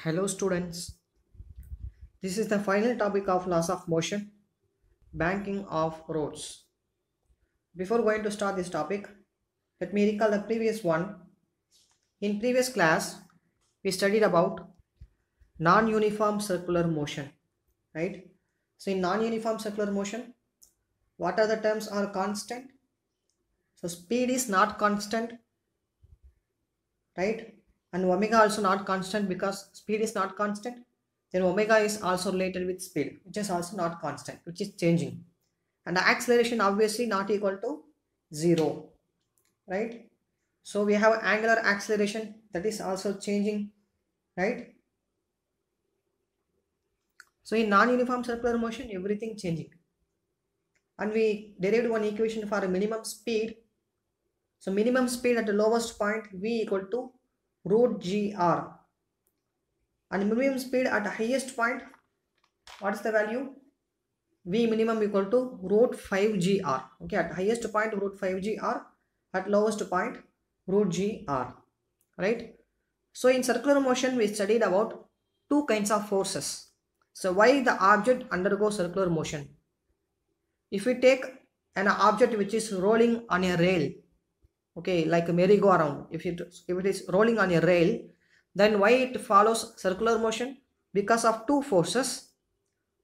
Hello students, this is the final topic of laws of motion, banking of roads. Before going to start this topic, let me recall the previous one. In previous class, we studied about non-uniform circular motion, right? So in non-uniform circular motion, what are the terms are constant? So speed is not constant, right? And omega also not constant because speed is not constant. Then omega is also related with speed, which is also not constant, which is changing. And the acceleration obviously not equal to 0, right? So we have angular acceleration that is also changing, right? So in non-uniform circular motion, everything changing. And we derived one equation for a minimum speed. So minimum speed at the lowest point v equal to root gr. And minimum speed at the highest point, what is the value? V minimum equal to root 5gr. Okay, at highest point root 5gr, at lowest point root gr, right? So in circular motion we studied about two kinds of forces. So why the object undergoes circular motion? If we take an object which is rolling on a rail, okay, like a merry-go-round, if it is rolling on a rail, then why it follows circular motion? Because of two forces.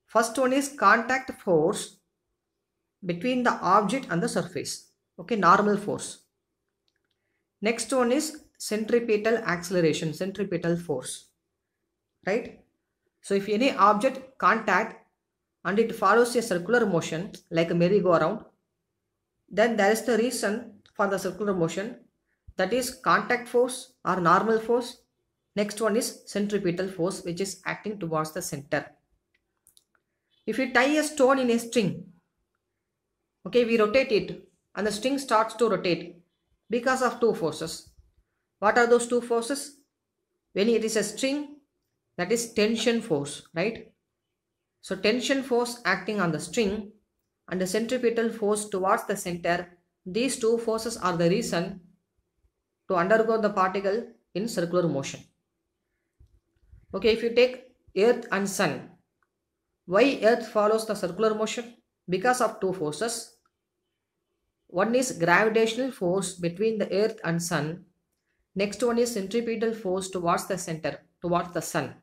First one is contact force between the object and the surface, okay, normal force. Next one is centripetal acceleration, centripetal force, right? So if any object contact and it follows a circular motion like a merry-go-round, then there is the reason for the circular motion, that is contact force or normal force. Next one is centripetal force, which is acting towards the center. If we tie a stone in a string, okay, we rotate it and the string starts to rotate because of two forces. What are those two forces? When it is a string, that is tension force, right? So tension force acting on the string and the centripetal force towards the center, these two forces are the reason to undergo the particle in circular motion. Okay, if you take earth and sun, why earth follows the circular motion? Because of two forces. One is gravitational force between the earth and sun. Next one is centripetal force towards the center, towards the sun.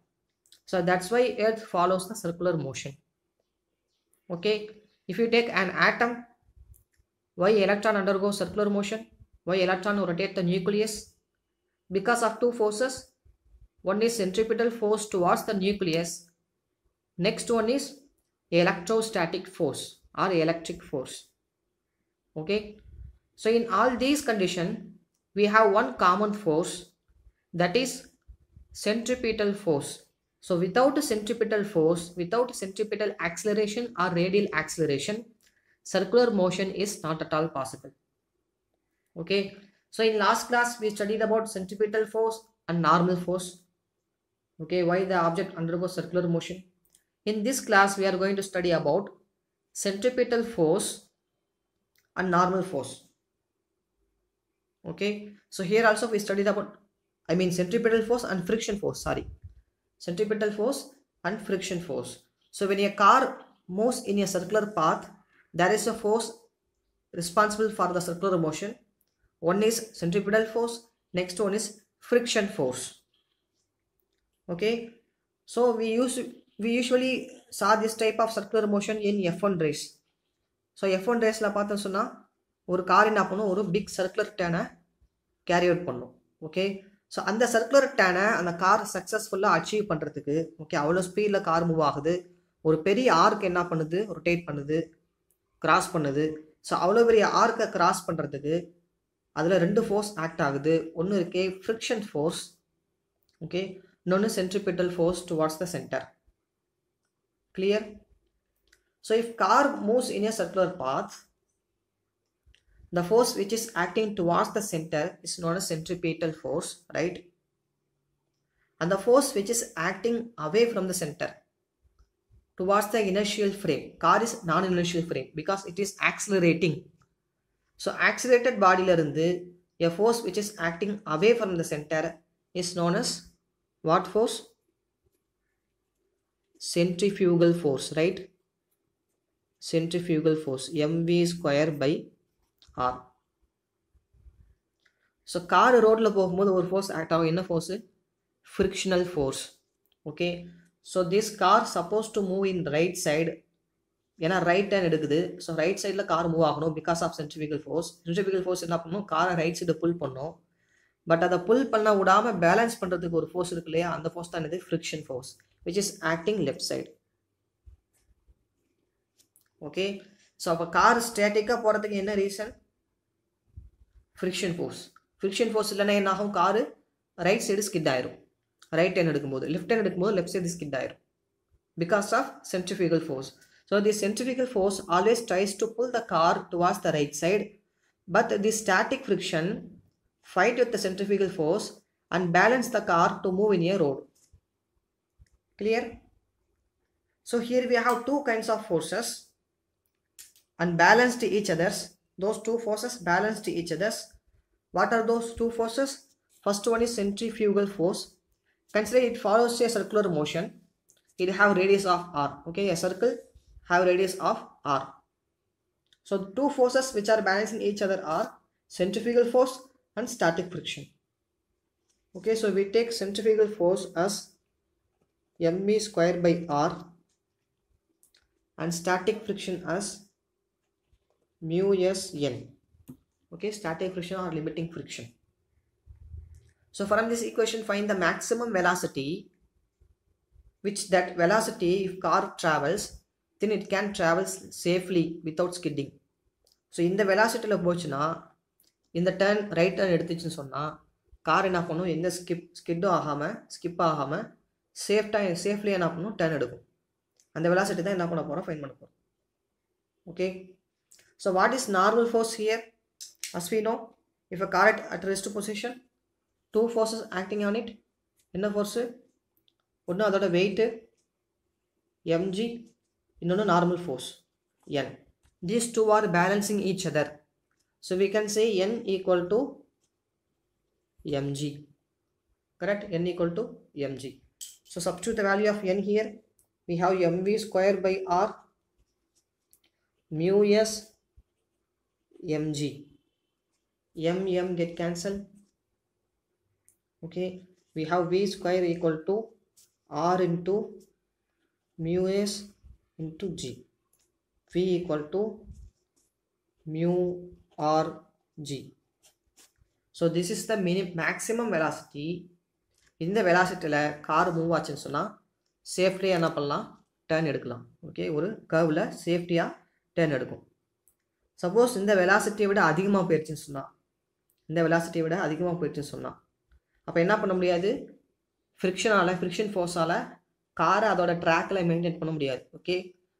So that's why earth follows the circular motion. Okay, if you take an atom, why electron undergoes circular motion? Why electron rotate the nucleus? Because of two forces. One is centripetal force towards the nucleus. Next one is electrostatic force or electric force. Okay, so in all these conditions, we have one common force, that is centripetal force. So without centripetal force, without centripetal acceleration or radial acceleration, circular motion is not at all possible. Okay, so in last class we studied about centripetal force and normal force. Okay, why the object undergoes circular motion. In this class we are going to study about centripetal force and normal force. Okay, so here also we studied about, centripetal force and friction force, centripetal force and friction force. So when a car moves in a circular path, there is a force responsible for the circular motion. One is centripetal force, next one is friction force. Okay, so we usually saw this type of circular motion in F1 race. So F1 race la பார்த்தோம் சொன்னா ஒரு car என்ன பண்ணும், ஒரு big circular டேனை carry out பண்ணும். Okay, so அந்த circular டேனை அந்த car சக்ஸஸ்ஃபுல்லாக அச்சீவ் பண்ணுறதுக்கு, ஓகே, அவ்வளோ ஸ்பீடில் கார் மூவ் ஆகுது, ஒரு பெரிய ஆர்க் என்ன பண்ணுது, ரொட்டேட் பண்ணுது, கிராஸ் பண்ணுது. ஸோ அவ்வளோ பெரிய ஆர்க்கை கிராஸ் பண்ணுறதுக்கு அதில் ரெண்டு ஃபோர்ஸ் ஆக்ட் ஆகுது. ஒன்று இருக்கே ஃப்ரிக்ஷன் ஃபோர்ஸ், ஓகே, இன்னொன்று centripetal force towards the centre. Clear? So if car moves in a circular path, the force which is acting towards the center is known as centripetal force, right? And the force which is acting away from the center towards the inertial frame, car is non-inertial frame because it is accelerating. So accelerated body la irundhu a force which is acting away from the center is known as what force? centrifugal force, right? Centrifugal force mv square by r. So car roadல போகும்போது ஒரு force act ஆகும். என்ன force? Frictional force. Okay, so this car supposed to move in right side. ஏன்னா right hand எடுக்குது. So right சைடில் car move ஆகணும் because of centrifugal force. Centrifugal force என்ன பண்ணணும், காரை ரைட் சைடு புல் பண்ணும். பட் அதை புல் பண்ண விடாமல் பேலன்ஸ் பண்ணுறதுக்கு ஒரு ஃபோர்ஸ் இருக்கு இல்லையா, அந்த ஃபோர்ஸ் தான் இது friction force which is acting left side. Okay, so அப்போ கார் ஸ்டேட்டிக்காக போகிறதுக்கு என்ன reason? Friction force. Friction force இல்லைன்னா என்ன ஆகும், காரு ரைட் சைடு ஸ்கிட் ஆயிரும். ரைட் ஹேண்ட் எடுக்கும்போது, லெஃப்ட் ஹேண்ட் எடுக்கும்போது லெஃப்ட் சைடு ஸ்கிட் ஆயிரும் because of centrifugal force. So the centrifugal force always tries to pull the car towards the right side, but the static friction fight with the centrifugal force and balance the car to move in a road. Clear? So here we have two kinds of forces and balanced each others. Those two forces balanced each others. What are those two forces? First one is centrifugal force. Consider it follows a circular motion. It have radius of r. Okay, a circle have radius of r. So the two forces which are balancing each other are centrifugal force and static friction. Okay, so we take centrifugal force as mv square by r and static friction as mu s n. Okay, static friction or limiting friction. So from this equation find the maximum velocity, which that velocity if car travels then it can travel safely without skidding. So இந்த வெலாசிட்டியில் போச்சுன்னா, இந்த turn right turn எடுத்துச்சுன்னு சொன்னால் car என்ன பண்ணும், எந்த ஸ்கிட்டும் ஆகாமல் skip ஆகாமல் safely என்ன பண்ணும், டர்ன் எடுக்கும். அந்த வெலாசிட்டி தான் என்ன பண்ண போகிறோம், ஃபைண்ட் பண்ண போகிறோம். Okay, so what is normal force here? as we know, if a car at rest position, two forces acting on it. என்ன ஃபோர்ஸு? ஒன்று அதோட வெயிட்டு mg, இன்னொன்று normal force n. These two are balancing each other. So we can say n equal to mg. Correct? N equal to mg. So substitute the value of n here. We have mv square by r mu s mg. M get cancelled. Okay, we have v square equal to r into mu s into g. V equal to mu r g. So this is the maximum velocity. இந்த வெலாசிட்டியில் car move ஆச்சுன்னு சொன்னால் சேஃப்டியாக என்ன பண்ணலாம், turn எடுக்கலாம். Okay, ஒரு கர்வில் சேஃப்டியாக turn எடுக்கும். சப்போஸ் இந்த வெலாசிட்டியை விட அதிகமாக போயிடுச்சுன்னு சொன்னால் அப்போ என்ன பண்ண முடியாது, ஃப்ரிக்ஷன் ஃபோர்ஸால் காரை அதோட ட்ராக்கில் மெயின்டைன் பண்ண முடியாது. Okay,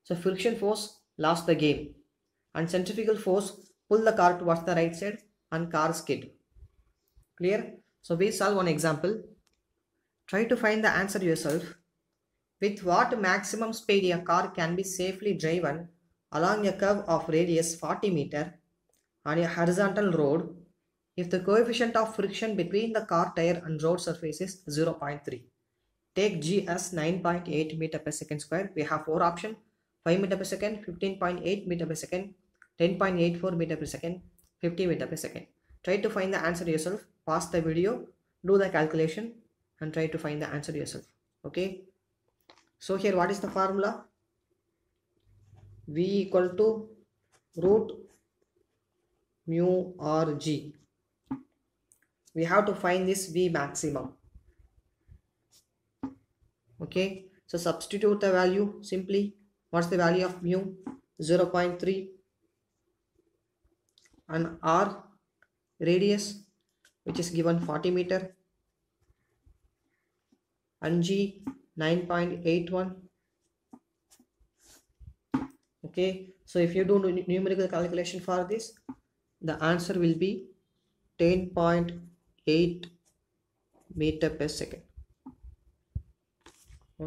so friction force lost the game and centrifugal force pull the car towards the right side and car skid. Clear? So we solve one example. Try to find the answer yourself. With what maximum speed a car can be safely driven along a curve of radius 40 meter on a horizontal road if the coefficient of friction between the car tire and road surface is 0.3. Take g as 9.8 meter per second square. We have four options: 5 meter per second, 15.8 meter per second, 10.84 meter per second, 50 meter per second. Try to find the answer yourself. Pause the video, do the calculation and try to find the answer yourself. Okay, so here what is the formula? V equal to root mu r g. We have to find this V maximum. Okay, so substitute the value simply. What's the value of mu? 0.3 and r radius which is given 40 meter and g 9.81. Okay, so if you do numerical calculation for this, the answer will be 10.8 meter per second.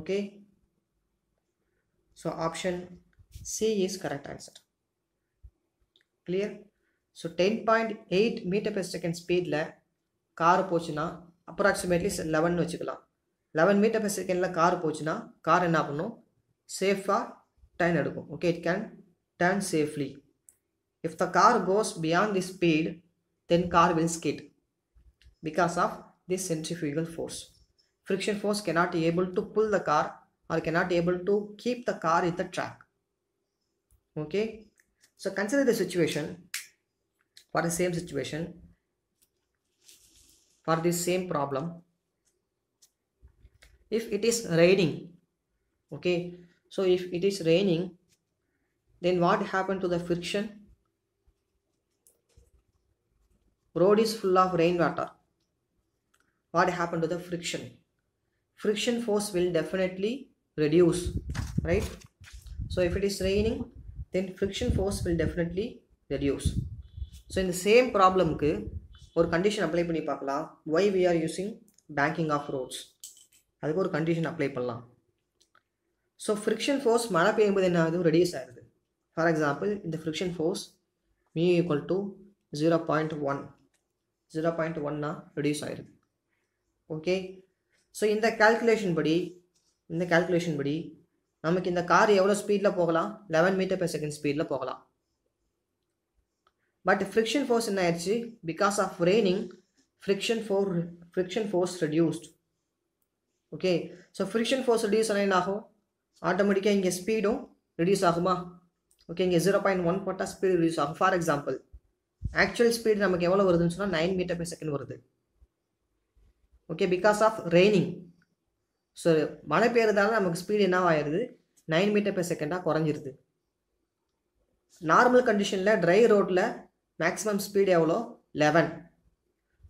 Okay, so option C is correct answer. Clear? So 10.8 meter per second speed la car pochina approximately 11 vechikalam. 11 meter per second la car pochina car enna pannum safe turn எடுக்கும். Okay, it can turn safely. If the car goes beyond the speed, then car will skid because of this centrifugal force. Friction force cannot be able to pull the car or cannot be able to keep the car in the track. Okay, so consider the situation for the same situation, for this same problem. If it is raining, okay, so if it is raining, then what happened to the friction? Road is full of rainwater. What happened to the friction? Friction force will definitely reduce, right? So if it is raining, then friction force will definitely reduce. So in the same problem ku ஒரு condition apply பண்ணி பார்க்கலாம். Why we are using banking of roads? அதுக்கு ஒரு condition apply பண்ணலாம். So friction force மழை பெய்யும்போது என்ன ஆகுது? ரெடியூஸ் ஆகுது. For example, இந்த friction force mu equal to 0.1 0.1 reduce ஆயிருக்கு. Okay, so இந்த calculation படி நமக்கு இந்த கார் எவ்வளோ ஸ்பீடில் போகலாம்? 11 மீட்டர் per second ஸ்பீடில் போகலாம். பட் ஃப்ரிக்ஷன் ஃபோர்ஸ் என்ன ஆயிடுச்சு? Because of raining friction force reduced. Okay, so friction force reduce ஆனால் என்ன ஆகும்? ஆட்டோமேட்டிக்காக இங்கே ஸ்பீடும் ரெடியூஸ் ஆகுமா? ஓகே, இங்கே 0.1 போட்டால் ஸ்பீடு ரெடியூஸ் ஆகும். ஃபார் எக்ஸாம்பிள், ஆக்சுவல் ஸ்பீடு நமக்கு எவ்வளோ வருதுன்னு சொன்னால் 9 மீட்டர் per second வருது. Okay, because of raining. So மழை பெய்யறதால நமக்கு ஸ்பீடு என்ன ஆயிடுது? 9 மீட்டர் per second குறைஞ்சிருது. நார்மல் கண்டிஷனில் ட்ரை ரோட்டில் மேக்ஸிமம் ஸ்பீடு எவ்வளோ? 11.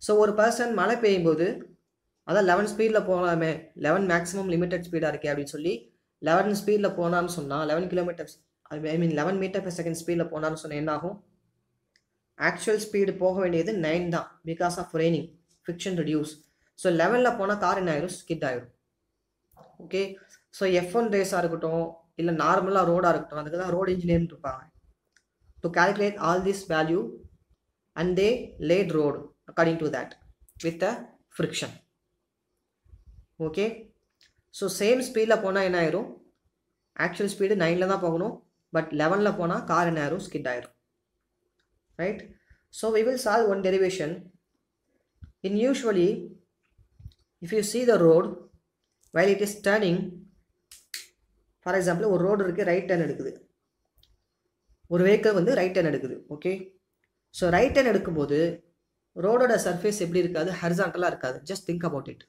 ஸோ ஒரு பர்சன் மழை பெய்யும்போது அதான் 11 ஸ்பீடில் போகலாமே, 11 மேக்ஸிமம் லிமிட்டட் ஸ்பீடாக இருக்கே அப்படின்னு சொல்லி 11 ஸ்பீடில் போனான்னு சொன்னால் 11 கிலோமீட்டர்ஸ் ஐ மீன் 11 மீட்டர் per second ஸ்பீடில் போனான்னு சொன்னால் என்ன ஆகும்? ஆக்சுவல் ஸ்பீடு போக வேண்டியது 9 தான். Because of raining friction reduce. So 11ல் போனால் கார் என்ன ஆயிரும்? ஸ்கிட் ஆயிரும். ஓகே, ஸோ F1 ரேஸாக இருக்கட்டும் இல்லை நார்மலாக ரோடாக இருக்கட்டும், அதுக்கு தான் ரோடு இன்ஜினியர்னு இருப்பாங்க. To calculate all this value and they late road according to that with a friction. Okay, so same ஸ்பீடில் போனால் என்ன ஆயிரும்? ஆக்சுவல் ஸ்பீடு 9ல் தான் போகணும், பட் 11ல் போனால் கார் என்ன ஆயிரும்? ஸ்கிட் ஆயிரும். Right, so we will solve one derivation. In usually if you see the road while it is turning, for example ஒரு ரோடு இருக்குது, ரைட் டர்ன் எடுக்குது, ஒரு வெஹிக்கிள் வந்து ரைட் டர்ன் எடுக்குது. ஓகே, ஸோ ரைட் டர்ன் எடுக்கும்போது ரோடோட surface எப்படி இருக்காது? ஹரிசாண்டலாக இருக்காது. Just think about it.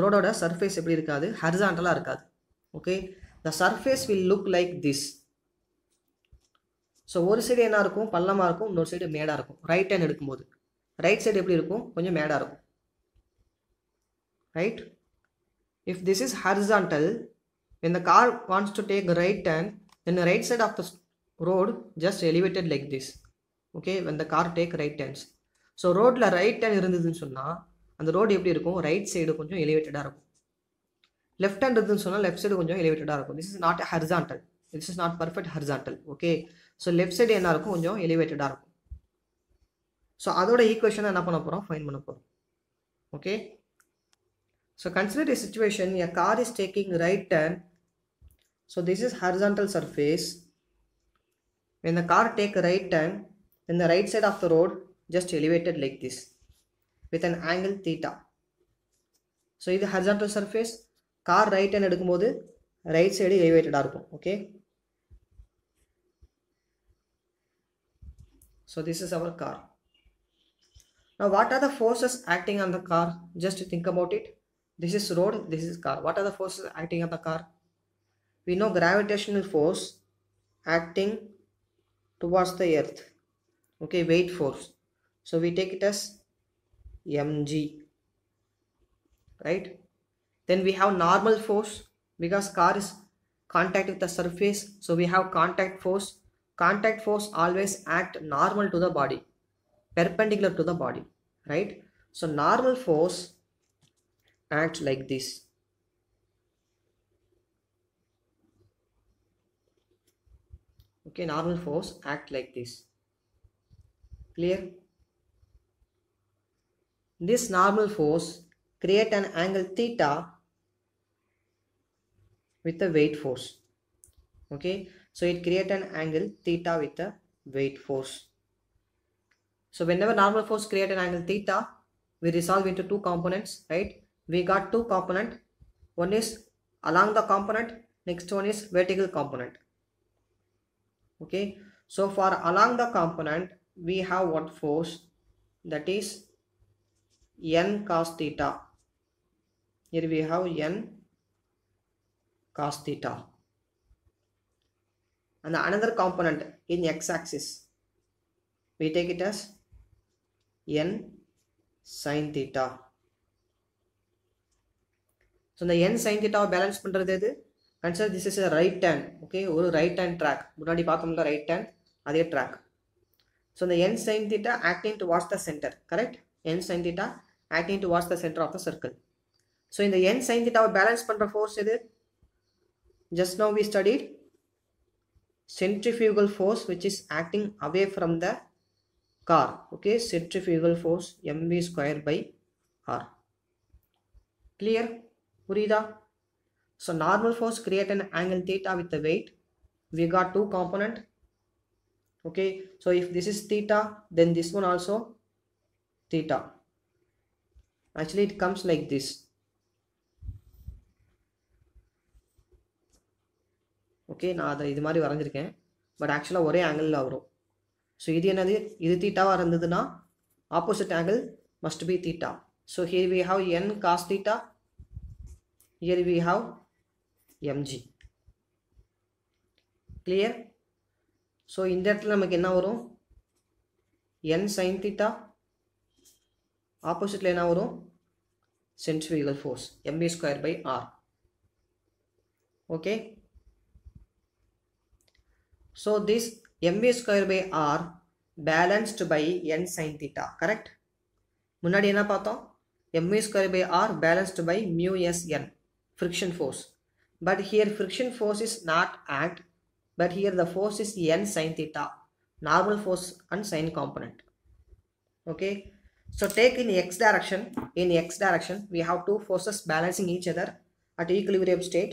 ரோடோட சர்ஃபேஸ் எப்படி இருக்காது? ஹரிசாண்டலாக இருக்காது. Okay, the surface will look like this. So ஒரு சைடு என்ன இருக்கும்? பள்ளமாக இருக்கும், இன்னொரு சைடு மேடாக இருக்கும். ரைட் டர்ன் எடுக்கும்போது ரைட் சைடு எப்படி இருக்கும்? கொஞ்சம் மேடாக இருக்கும். Right, if this is horizontal, when the car wants to take a right turn, then the right side of the road just elevated like this. Okay, when the car take right turns, so roadல right turn இருந்ததுன்னு சொன்னா அந்த road எப்படி இருக்கும்? Right side கொஞ்சம் எலிவேட்டடாக இருக்கும். Left hand இருந்துன்னு சொன்னால் left side கொஞ்சம் எலிவேட்டடாக இருக்கும். This is not horizontal, this is not perfect horizontal. Okay, so left side என்ன இருக்கும்? கொஞ்சம் எலிவேட்டடாக இருக்கும். ஸோ அதோட ஈக்குவேஷனை என்ன பண்ண போகிறோம்? ஃபைண்ட் பண்ண போகிறோம். Okay, so consider a situation, a car is taking right turn. So this is horizontal surface. When the car take a right turn, then the right side of the road just elevated like this with an angle theta. So this is horizontal surface. Car right turn எடுக்கும்போது right side elevated இருக்கும். Okay, so this is our car. Now what are the forces acting on the car? Just think about it. This is road, this is car. What are the forces acting on the car? We know gravitational force acting towards the earth. Okay, weight force. So we take it as mg. Right? Then we have normal force because car is contact with the surface. So we have contact force. Contact force always act normal to the body, perpendicular to the body. Right? So normal force act like this. Okay, normal force act like this. Clear? This normal force create an angle theta with the weight force. Okay, so it create an angle theta with the weight force. So whenever normal force create an angle theta, we resolve into two components, right? We got two component. One is along the component, next one is vertical component. Okay, so for along the component, we have what force? That is n cos theta. Here we have n cos theta. And the another component in x-axis, we take it as n sin theta. So the n sin theta balance பண்றது எது? Consider this is a right hand. Okay, ஒரு right hand track. முன்னாடி பார்த்தோம்ல right hand, அதே track. So the n sin theta acting towards the center, correct? N sin theta acting towards the center of the circle. So in the n sin theta balance பண்ற force எது? Just now we studied centrifugal force which is acting away from the car. Okay, centrifugal force mv square by r. Clear? Purida? So normal force create an angle theta with the weight. We got two component. Okay, so if this is theta, then this one also theta. Actually it comes like this. Okay, நான் அதை இது மாதிரி வரைஞ்சிருக்கேன், but ஆக்சுவலாக ஒரே ஆங்கிளில் வரும். So இது என்னது? இது தீட்டாவாக இருந்ததுன்னா opposite angle must be theta. So here we have n cos theta, here we have mg. Clear? So இந்த இடத்துல நமக்கு என்ன வரும்? n sin theta, ஆப்போசிட்டில் என்ன வரும்? centrifugal force mv square by r. Okay, so this mv square by r balanced by n sin theta, correct? முன்னாடி என்ன பார்த்தோம்? mv square by r balanced by mu s n, friction force. But here friction force is not act, but here the force is n sin theta, normal force and sin component. Okay, so take in x direction. In x direction we have two forces balancing each other at equilibrium state.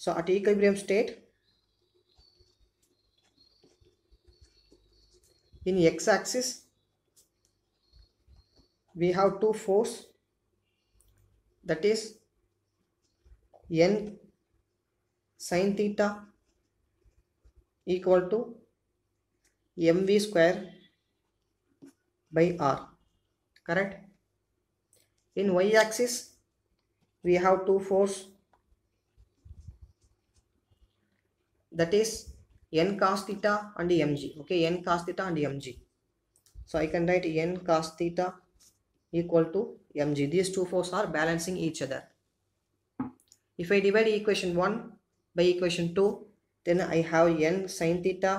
So at equilibrium state, in x-axis we have two force, that is n sin theta equal to mv square by r, correct? In y-axis we have two force, that is n cos theta and mg. Okay, n cos theta and mg. So I can write n cos theta equal to mg. These two forces are balancing each other. If I divide equation 1 by equation 2, then I have n sin theta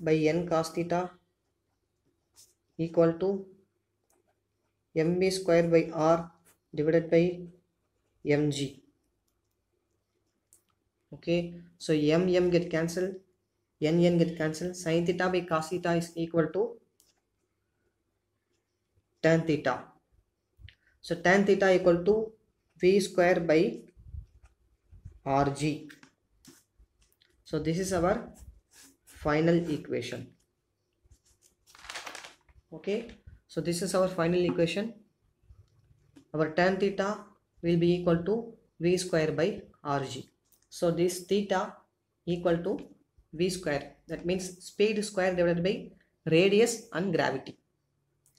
by n cos theta equal to mv square by r divided by mg. Okay, so m get cancelled, n get cancelled. Sin theta by cos theta is equal to tan theta. So tan theta equal to v square by rg. So this is our final equation. Okay, so this is our final equation. Our tan theta will be equal to v square by rg. So this theta equal to v square, that means speed square divided by radius and gravity.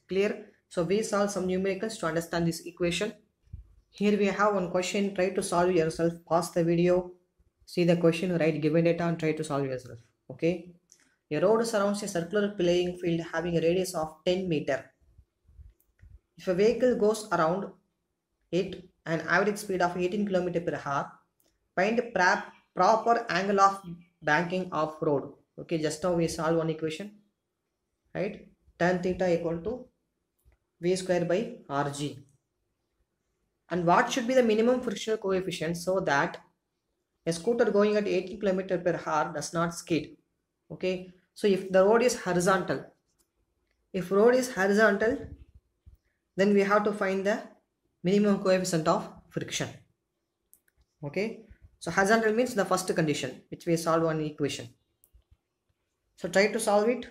Clear? So we solve some numericals to understand this equation. Here we have one question. Try to solve yourself. Pause the video, see the question, write given data and try to solve yourself. Okay, a road surrounds a circular playing field having a radius of 10 meter. If a vehicle goes around it an average speed of 18 km per hour, find proper angle of banking of road. Okay, just now we solve one equation, right? Tan theta equal to v square by rg. And what should be the minimum frictional coefficient so that a scooter going at 18 km per hour does not skid? Okay, so if the road is horizontal, then we have to find the minimum coefficient of friction. Okay, So horizontal means the first condition which we solve one equation. So try to solve it.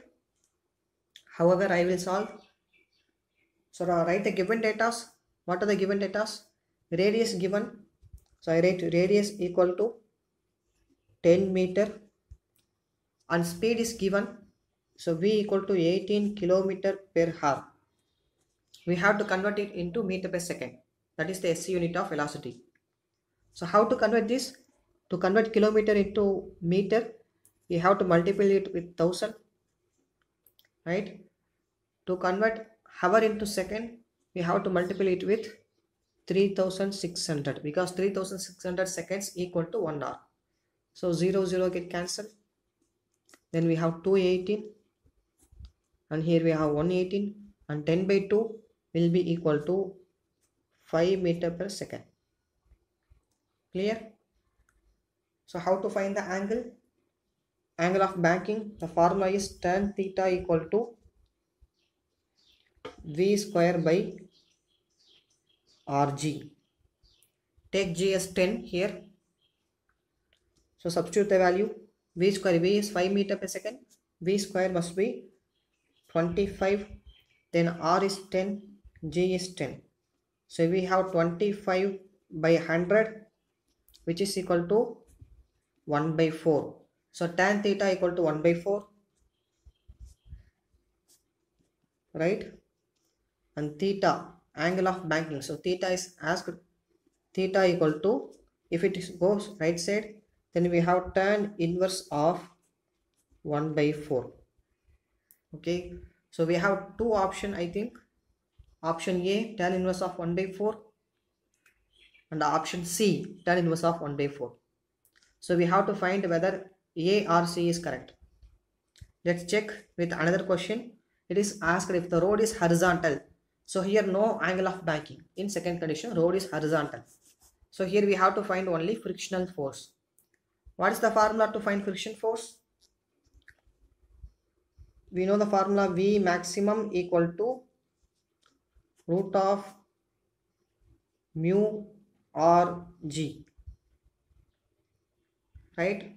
However, I will solve. So write the given data. What are the given data? Radius given. So I write radius equal to 10 meter and speed is given. So V equal to 18 kilometer per hour. We have to convert it into meter per second. That is the SI unit of velocity. So how to convert this? To convert kilometer into meter, we have to multiply it with 1000, right? To convert hour into second, we have to multiply it with 3600 because 3600 seconds equal to 1 hour. So 0 0 get cancelled. Then we have 218 and here we have 118 and 10 by 2 will be equal to 5 meter per second. Clear? So how to find the angle? Angle of banking, the formula is tan theta equal to V square by RG. Take G as 10 here. So substitute the value. V square, V is 5 meter per second. V square must be 25. Then R is 10, G is 10. So we have 25 by 100 which is equal to 1 by 4. So tan theta equal to 1 by 4. Right? And theta, angle of banking. So theta is asked. Theta equal to, if it goes right side, then we have tan inverse of 1 by 4. Okay. So we have two options, I think. Option A, tan inverse of 1 by 4. And option C, tan inverse of 1 by 4. So we have to find whether A or C is correct. Let's check with another question. It is asked if the road is horizontal. So here no angle of banking. In second condition, road is horizontal. So here we have to find only frictional force. What is the formula to find friction force? We know the formula V maximum equal to root of mu or G. Right?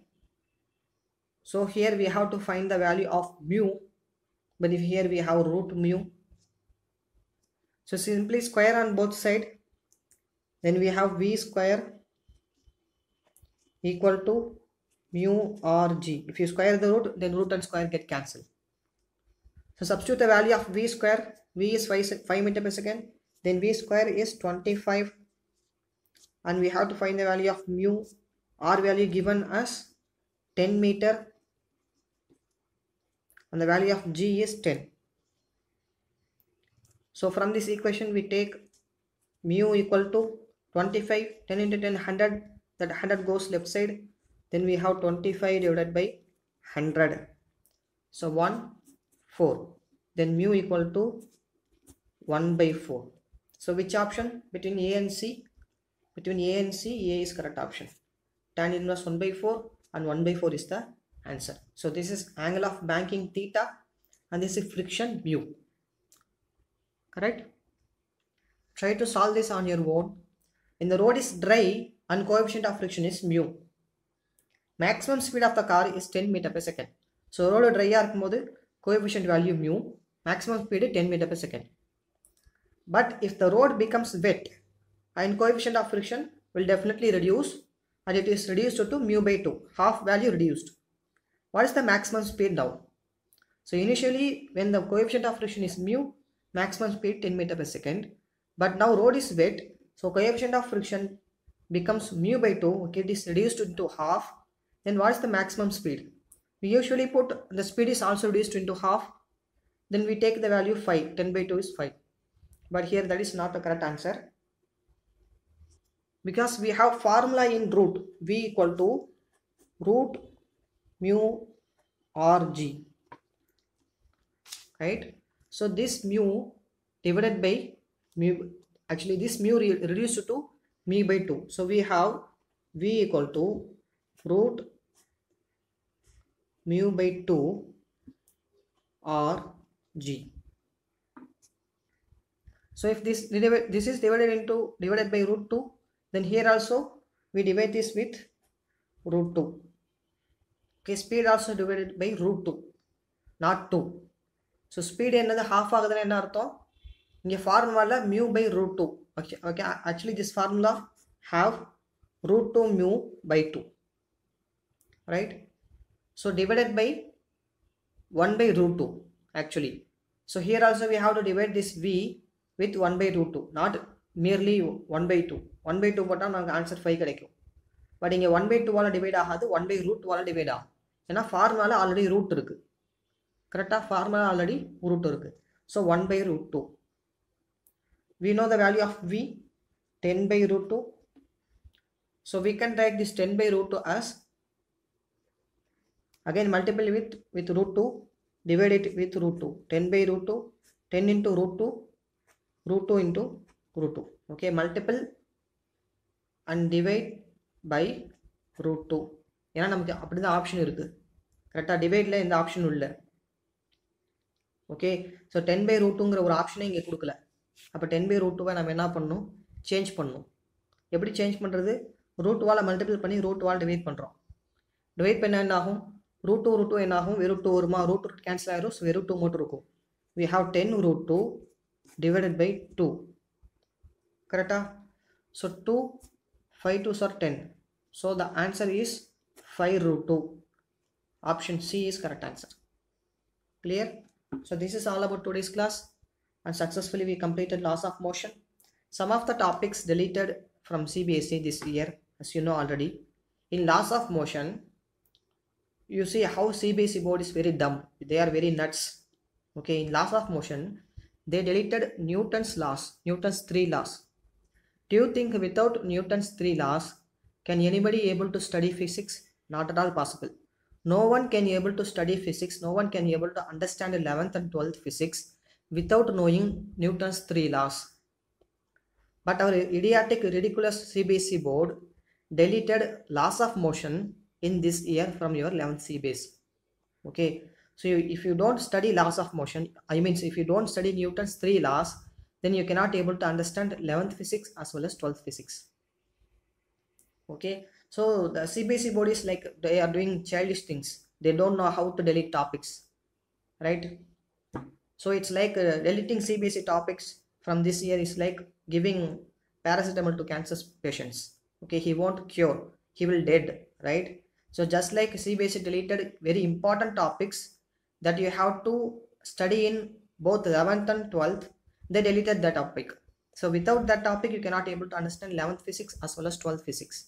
So here we have to find the value of mu. But if here we have root mu. So simply square on both sides. Then we have V square equal to mu or G. If you square the root, then root and square get cancelled. So substitute the value of V square. V is 5 meter per second. Then V square is 25. And we have to find the value of mu. R value given as 10 meter. And the value of G is 10. So from this equation we take mu equal to 25. 10 into 10, 100. That 100 goes left side. Then we have 25 divided by 100. So 1, 4. Then mu equal to 1 by 4. So which option between A and C? Between A and C, A is correct option. Tan inverse 1 by 4 and 1 by 4 is the answer. So this is angle of banking theta and this is friction mu. Correct? Try to solve this on your own. When the road is dry and coefficient of friction is mu. Maximum speed of the car is 10 meter per second. So road dry இருக்கும்போது coefficient value mu, maximum speed 10 meter per second. But if the road becomes wet and coefficient of friction will definitely reduce and it is reduced to mu by 2, half value reduced. What is the maximum speed now? So initially when the coefficient of friction is mu, maximum speed 10 meter per second. But now road is wet, so coefficient of friction becomes mu by 2, okay, it is reduced into half. Then what is the maximum speed? We usually put the speed is also reduced into half. Then we take the value 5, 10 by 2 is 5. But here that is not the correct answer. Because we have formula in root, V equal to root mu or G. Right? So this mu divided by mu, actually this mu reduced to mu by 2. So we have V equal to root mu by 2 or G. So if this is divided by root 2, then here also we divide this with root 2. Okay, speed also divided by root 2, not 2. So speed என்னது half ஆகுதுன்னா என்ன அர்த்தம்? இங்க ஃபார்முலால mu by root 2. Okay, actually this formula have root 2 mu by 2, right? So divided by 1 by root 2 actually. So here also we have to divide this v with 1 by root 2, not merely 1 by 2. 1 by 2 போட்டா நமக்கு answer 5 கிடைக்கும். But இங்கே 1 by 2 வால divide ஆகாது, 1 by root 2 வால divide ஆகும். ஏன்னா ஃபார்முலால already root இருக்கு. கரெக்டாக formula already root இருக்கு. So 1 by root 2. We know the value of v, 10 by root 2. So we can write this 10 by root 2 as, again multiple with root 2, divide it with root 2. 10 by root 2, 10 into root 2, root 2 into root 2. Okay, multiple and divide by root 2. ஏன்னா நமக்கு அப்படி தான் option இருக்குது. கரெக்டாக டிவைடில் எந்த ஆப்ஷனும் இல்லை. Okay, so 10 by root 2ங்கிற ஒரு ஆப்ஷனே இங்கே கொடுக்கல. அப்போ 10 by root 2வை நம்ம என்ன பண்ணணும்? சேஞ்ச் பண்ணணும். எப்படி சேஞ்ச் பண்ணுறது? ரூட் வால் மல்டிபிள் பண்ணி ரூட் வால் டிவைட் பண்ணுறோம். டிவைட் பண்ண என்ன ஆகும்? root 2 என்ன ஆகும்? வெறும் 2 வருமா? ரூட் ரூட் கேன்சல் ஆயிரும். ஸோ வெறும் 2 மட்டும் இருக்கும். we have 10 root 2 divided by 2. கரெக்டாக? So 2, 5 2s are 10. So the answer is 5 root 2. Option C is correct answer. Clear? So this is all about today's class, and successfully we completed laws of motion. Some of the topics deleted from CBSE this year, as you know already. In laws of motion, you see how CBSE board is very dumb. They are very nuts. Okay, in laws of motion, they deleted Newton's laws, Newton's 3 laws. Do you think without Newton's 3 laws, can anybody able to study physics? Not at all possible. No one can able to study physics, no one can able to understand 11th and 12th physics without knowing Newton's 3 laws. But our idiotic, ridiculous CBSE board deleted laws of motion in this year from your 11th CBSE. Okay, so if you don't study laws of motion, I mean if you don't study Newton's 3 laws, then you cannot able to understand 11th physics as well as 12th physics. Okay, so the CBSE board is like they are doing childish things. They don't know how to delete topics, right? So it's like deleting CBSE topics from this year is like giving paracetamol to cancer patients. Okay, he won't cure, he will dead, right? So just like CBSE deleted very important topics that you have to study in both 11th and 12th, they deleted that topic. So without that topic you cannot able to understand 11th physics as well as 12th physics.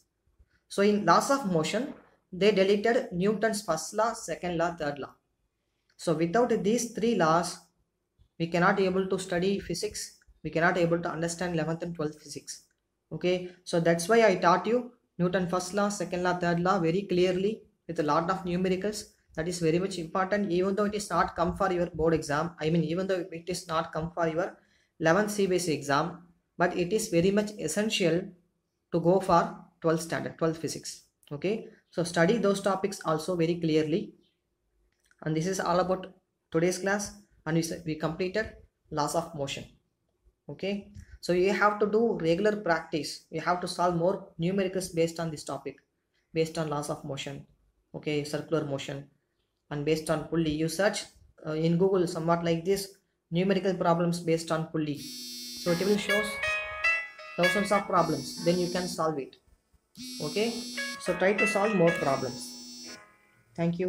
So in laws of motion, they deleted Newton's first law, second law, third law. So without these 3 laws, we cannot able to study physics, we cannot able to understand 11th and 12th physics. Okay, so that's why I taught you Newton first law, second law, third law very clearly with a lot of numericals. That is very much important, even though it is not come for your board exam. I mean, even though it is not come for your 11th CBSE exam, but it is very much essential to go for 12th standard, 12th physics. Okay, so study those topics also very clearly. And this is all about today's class, and we completed laws of motion. Okay, so you have to do regular practice. You have to solve more numericals based on this topic, based on laws of motion. Okay, circular motion, and based on pulley. You search in Google somewhat like this, numerical problems based on pulley. So it will show thousands of problems, then you can solve it. Okay, so try to solve more problems. Thank you.